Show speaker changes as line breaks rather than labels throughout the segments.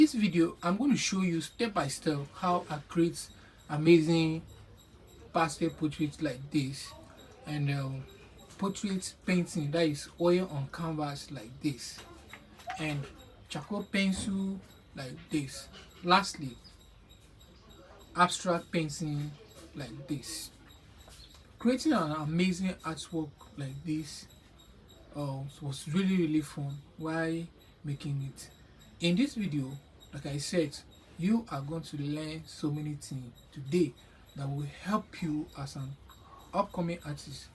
This video, I'm going to show you step by step how I create amazing pastel portraits like this, and portrait painting, that is oil on canvas like this, and charcoal pencil like this. Lastly, abstract painting like this. Creating an amazing artwork like this was really fun while making it. In this video, like I said, you are going to learn so many things today that will help you as an upcoming artist,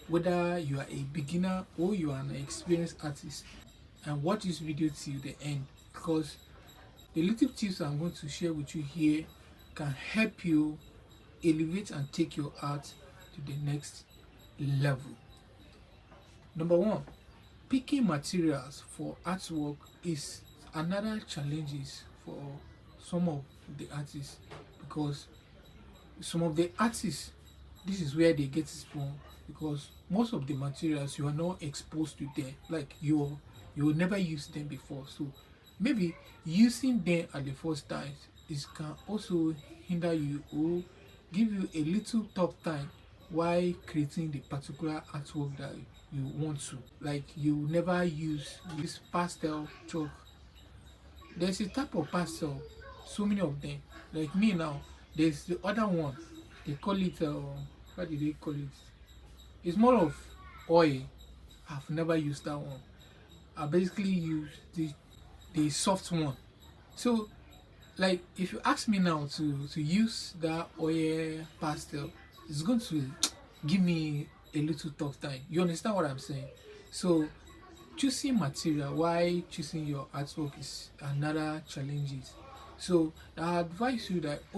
whether you are a beginner or you are an experienced artist. And watch this video till the end, because the little tips I'm going to share with you here can help you elevate and take your art to the next level. Number one, picking materials for artwork is another challenges for some of the artists, because some of the artists, this is where they get it from, because most of the materials you are not exposed to them, like you will never use them before. So maybe using them at the first time is can also hinder you or give you a little tough time while creating the particular artwork that you want to. Like you never use this pastel chalk. There's a type of pastel, so many of them. Like me now, there's the other one. They call it what do they call it? It's more of oil. I've never used that one. I basically use the soft one. So like if you ask me now to use that oil pastel, it's going to give me a little tough time. You understand what I'm saying? So choosing material while choosing your artwork is another challenges. So I advise you that it's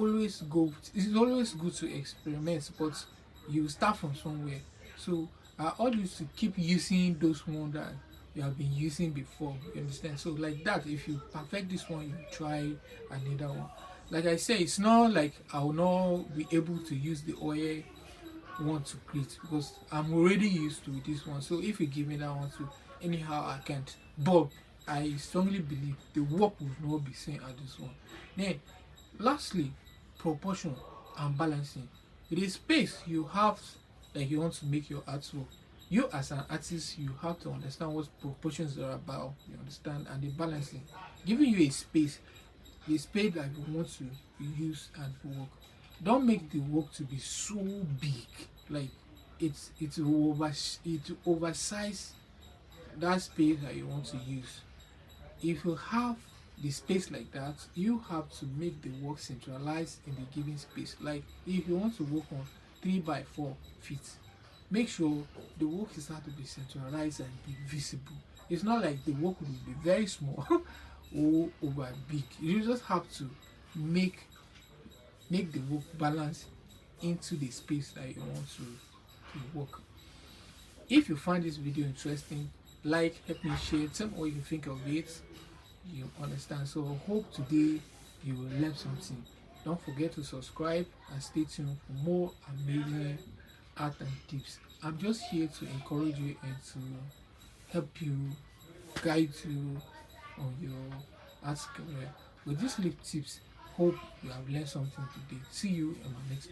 always good to experiment, but you start from somewhere. So I urge you to keep using those ones that you have been using before. You understand? So like that, if you perfect this one, you try another one. Like I say, it's not like I will not be able to use the oil want to create, because I'm already used to this one. So if you give me that one too, anyhow I can't. But I strongly believe the work will not be same at this one. Then lastly, proportion and balancing. It is space you have, like you want to make your artwork. You as an artist, you have to understand what proportions are about, you understand, and the balancing. Giving you a space, the space that you want to use and work. Don't make the work to be so big, like it oversize that space that you want to use. If you have the space like that, you have to make the work centralized in the given space. Like if you want to work on 3 by 4 feet, make sure the work is have to be centralized and be visible. It's not like the work will be very small or over big. You just have to make make the work balance into the space that you want to work. If you find this video interesting, like, help me share, tell me what you think of it. You understand? So I hope today you will learn something. Don't forget to subscribe and stay tuned for more amazing art and tips. I'm just here to encourage you and to help you, guide you on your art career. With these little tips, hope you have learned something today. See you in my next video.